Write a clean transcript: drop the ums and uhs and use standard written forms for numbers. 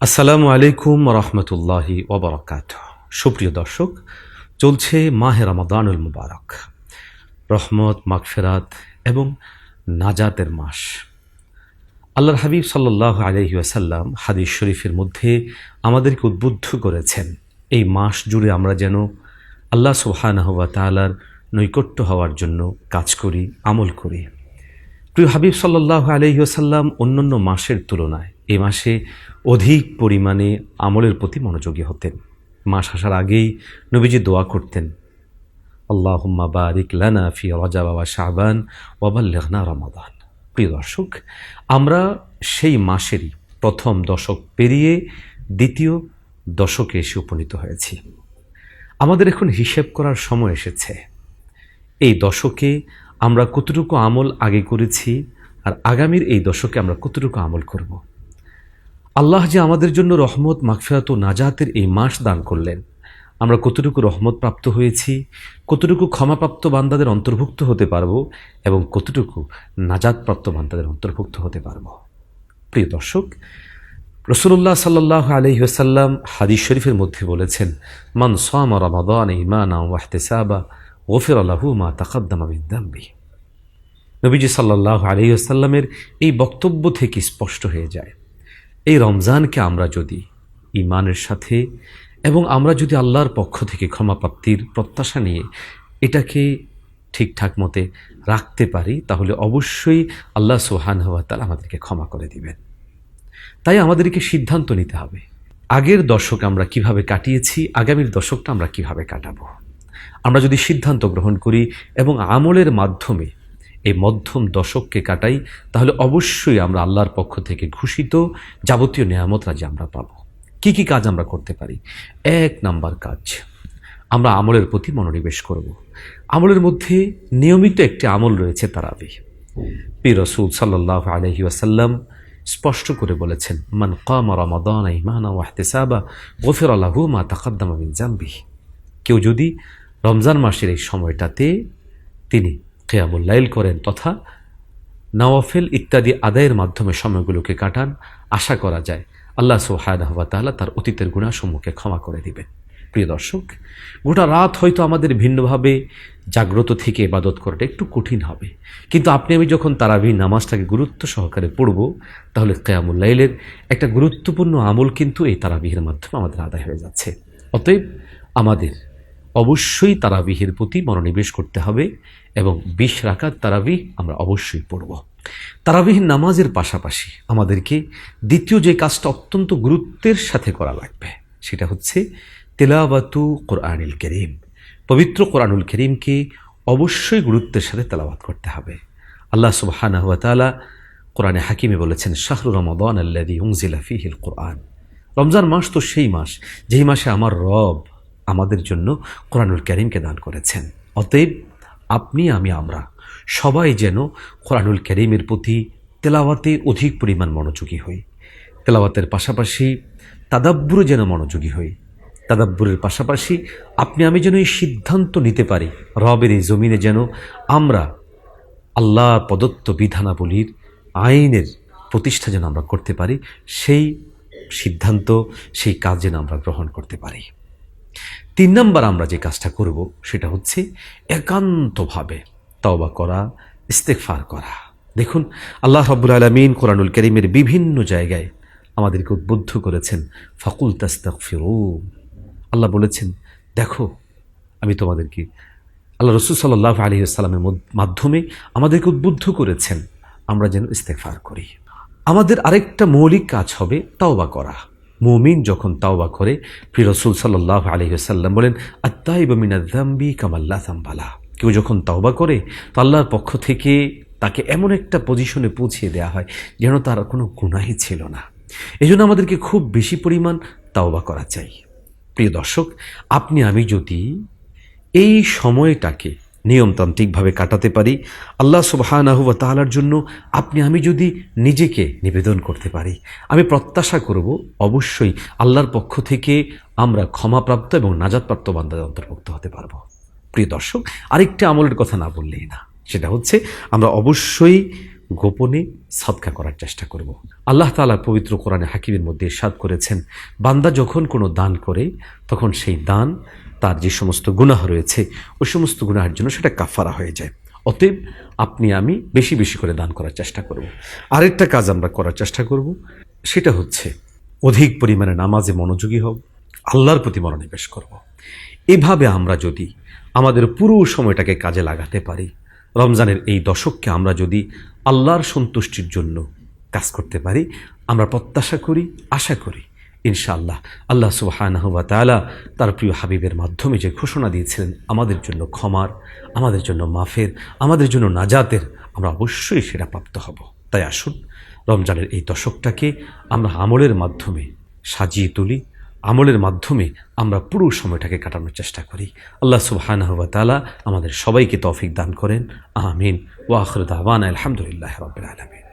আসসালামু আলাইকুম রহমতুল্লাহি ওবরাকাতুহ। সুপ্রিয় দর্শক, চলছে মাহে রমাদানুল মুবারক, রহমত, মাগফিরাত এবং নাজাতের মাস। আল্লাহর হাবিব সাল্লাল্লাহু আলাইহি ওয়াসাল্লাম হাদিস শরীফের মধ্যে আমাদেরকে উদ্বুদ্ধ করেছেন এই মাস জুড়ে আমরা যেন আল্লাহ সুবহানাহু ওয়া তাআলার নৈকট্য হওয়ার জন্য কাজ করি, আমল করি। প্রিয় হাবিব সাল্লাল্লাহু আলাইহি ওয়াসাল্লাম অন্যান্য মাসের তুলনায় এই মাসে অধিক পরিমাণে আমলের প্রতি মনোযোগী হতেন। মাস আসার আগেই নবীজি দোয়া করতেন, আল্লাহুম্মা বারিক লানা ফি রজব ওয়া শাবান ওয়া বাল্লিগনা রমাদান। প্রিয় দর্শক, আমরা সেই মাসেরই প্রথম দশক পেরিয়ে দ্বিতীয় দশকে এসে উপনীত হয়েছি। আমাদের এখন হিসেব করার সময় এসেছে, এই দশকে আমরা কতটুকু আমল আগে করেছি আর আগামীর এই দশকে আমরা কতটুকু আমল করব। আল্লাহ যে আমাদের জন্য রহমত, মাগফিরাত ও নাজাতের এই মাস দান করলেন, আমরা কতটুকু রহমত প্রাপ্ত হয়েছি, কতটুকু ক্ষমাপ্রাপ্ত বান্দাদের অন্তর্ভুক্ত হতে পারব এবং কতটুকু নাজাতপ্রাপ্ত বান্দাদের অন্তর্ভুক্ত হতে পারব। প্রিয় দর্শক, রাসূলুল্লাহ সাল্লাল্লাহু আলাইহি ওয়াসাল্লাম হাদিস শরীফের মধ্যে বলেছেন, মান সামা রমাদান ঈমানান ওয়া ইহতিসাবা গুফিরা লাহু মা তাকাদ্দামা মিন যামবি। নবীজি সাল্লাল্লাহু আলাইহি ওয়াসাল্লামের এই বক্তব্য থেকে স্পষ্ট হয়ে যায়, এই রমজানকে আমরা যদি ঈমানের সাথে এবং আমরা যদি আল্লাহর পক্ষ থেকে ক্ষমাপ্রাপ্তির প্রত্যাশা নিয়ে এটাকে ঠিকঠাক মতে রাখতে পারি, তাহলে অবশ্যই আল্লাহ সুবহানাহু ওয়া তাআলা আমাদেরকে ক্ষমা করে দিবেন। তাই আমাদেরকে সিদ্ধান্ত নিতে হবে, আগের দশক আমরা কিভাবে কাটিয়েছি, আগামীর দশকটা আমরা কিভাবে কাটাবো। আমরা যদি সিদ্ধান্ত গ্রহণ করি এবং আমলের মাধ্যমে এই মধ্যম দশককে কাটাই, তাহলে অবশ্যই আমরা আল্লাহর পক্ষ থেকে ঘোষিত যাবতীয় নেয়ামত রাজি আমরা পাব। কি কি কাজ আমরা করতে পারি? এক নাম্বার কাজ, আমরা আমলের প্রতি মনোনিবেশ করব। আমলের মধ্যে নিয়মিত একটি আমল রয়েছে তারাবি। প্রিয় রাসূল সাল্লাল্লাহু আলাইহি ওয়াসাল্লাম স্পষ্ট করে বলেছেন, মান কামা রমাদান ঈমানান ওয়া ইহতিসাবা গুফিরা লাহু মা তাকাদ্দামা মিন যামবিহি। কেউ যদি রমজান মাসের এই সময়টাতে তিনি কিয়ামুল লাইল করেন তথা নওয়াফিল ইত্যাদি আদায়ের মাধ্যমে সময়গুলোকে কাটান, আশা করা যায় আল্লাহ সুবহানাহু ওয়া তাআলা তার অতীতের গুনাহসমূহকে ক্ষমা করে দিবেন। প্রিয় দর্শক, গোটা রাত হয়তো আমাদের ভিন্নভাবে জাগ্রত থেকে ইবাদত করাটা একটু কঠিন হবে, কিন্তু আপনি আমি যখন তারাবি নামাজটাকে গুরুত্ব সহকারে পড়ব, তাহলে কিয়ামুল লাইলের একটা গুরুত্বপূর্ণ আমল কিন্তু এই তারাবিহের মাধ্যমে আমাদের আদায় হয়ে যাচ্ছে। অতএব আমাদের অবশ্যই তারাবিহের প্রতি মনোনিবেশ করতে হবে এবং 20 রাকাত তারাবিহ আমরা অবশ্যই পড়ব। তারাবিহ নামাজের পাশাপাশি আমাদেরকে দ্বিতীয় যে কাজটা অত্যন্ত গুরুত্বের সাথে করা লাগবে, সেটা হচ্ছে তেলাওয়াতু কোরআনুল কারীম। পবিত্র কোরআনুল কারীমকে অবশ্যই গুরুত্বের সাথে তেলাওয়াত করতে হবে। আল্লাহ সুবহানাহু ওয়া তাআলা কোরআনে হাকিমে বলেছেন, শাহরু রমাদান আল্লাযী উনজিলা ফীহিল কোরআন। রমজান মাস তো সেই মাস যেই মাসে আমার রব আমাদের জন্য কোরআনুল কারীমকে দান করেছেন। অতএব আপনি আমি আমরা সবাই যেন কোরআনুল কারীমের প্রতি তেলাওয়াতে অধিক পরিমাণ মনোযোগী হই। তেলাওয়াতের পাশাপাশি তাদাব্বুরে যেন মনোযোগী হই। তাদাব্বুরের পাশাপাশি আপনি আমি যেন এই সিদ্ধান্ত নিতে পারি, রবের এই জমিনে যেন আমরা আল্লাহর প্রদত্ত বিধানাবলীর আইনের প্রতিষ্ঠা যেন আমরা করতে পারি, সেই সিদ্ধান্ত, সেই কাজ যেন আমরা গ্রহণ করতে পারি। 3 নাম্বার আমরা যে কাজটা করব সেটা হচ্ছে একান্তভাবে তওবা করা, ইস্তেগফার করা। দেখুন, আল্লাহ রাব্বুল আলামিন কোরআনুল কারীমের বিভিন্ন জায়গায় আমাদেরকে উদ্বুদ্ধ করেছেন, ফাকুল তাস্তাগফিরু। আল্লাহ বলেছেন, দেখো আমি তোমাদেরকে, আল্লাহ রাসূল সাল্লাল্লাহু আলাইহি ওয়াসাল্লামের মাধ্যমে আমাদেরকে উদ্বুদ্ধ করেছেন আমরা যেন ইস্তেগফার করি। আমাদের আরেকটা মৌলিক কাজ হবে তওবা করা। মুমিন যখন তাওবা করে, প্রিয় রাসূল সাল্লাল্লাহু আলাইহি ওয়াসাল্লাম বলেন, আত-তাইবু মিনায যামবি কামা লা যামবা লাহু। কেউ যখন তাওবা করে, তো আল্লাহর পক্ষ থেকে তাকে এমন একটা পজিশনে পৌঁছিয়ে দেওয়া হয় যেন তার কোনো গুনাহই ছিল না। এজন্য আমাদেরকে খুব বেশি পরিমাণ তাওবা করা চাই। প্রিয় দর্শক, আপনি আমি যদি এই সময়টাকে নিয়মতান্ত্রিকভাবে কাটাতে পারি, আল্লাহ সুবহানাহু ওয়া তাআলার জন্য আপনি আমি যদি নিজেকে নিবেদন করতে পারি, আমি প্রত্যাশা করব অবশ্যই আল্লাহর পক্ষ থেকে আমরা ক্ষমাপ্রাপ্ত এবং নাজাতপ্রাপ্ত বান্দাদের অন্তর্ভুক্ত হতে পারব। প্রিয় দর্শক, আরেকটা আমলের কথা না বললেই না, সেটা হচ্ছে আমরা অবশ্যই গোপনে সদকা করার চেষ্টা করব। আল্লাহ তাআলা পবিত্র কোরআনে হাকিমের মধ্যে ইরশাদ করেছেন, বান্দা যখন কোনো দান করে তখন সেই দান তার যে সমস্ত গুনাহ রয়েছে ওই সমস্ত গুনাহের জন্য সেটা কাফারা হয়ে যায়। অতএব আপনি আমি বেশি বেশি করে দান করার চেষ্টা করব। আরেকটা কাজ আমরা করার চেষ্টা করব, সেটা হচ্ছে অধিক পরিমাণে নামাজে মনোযোগী হব, আল্লাহর প্রতি মনোনিবেশ করব। এভাবে আমরা যদি আমাদের পুরো সময়টাকে কাজে লাগাতে পারি, রমজানের এই দশককে আমরা যদি আল্লাহর সন্তুষ্টির জন্য কাজ করতে পারি, আমরা প্রত্যাশা করি, আশা করি ইনশাআল্লাহ আল্লাহ সুবহানাহু ওয়া তাআলা তার প্রিয় হাবিবের মাধ্যমে যে ঘোষণা দিয়েছিলেন আমাদের জন্য ক্ষমার, আমাদের জন্য মাফের, আমাদের জন্য নাজাতের, আমরা অবশ্যই সেটা প্রাপ্ত হব। তাই আসুন রমজানের এই দশকটাকে আমরা আমলের মাধ্যমে সাজিয়ে তুলি, আমলের মাধ্যমে আমরা পুরো সময়টাকে কাটানোর চেষ্টা করি। আল্লাহ সুবহানাহু ওয়া তাআলা আমাদের সবাইকে তৌফিক দান করেন। আমিন। ওয়া আখিরু দাওয়ানা আলহামদুলিল্লাহি রাব্বিল আলামিন।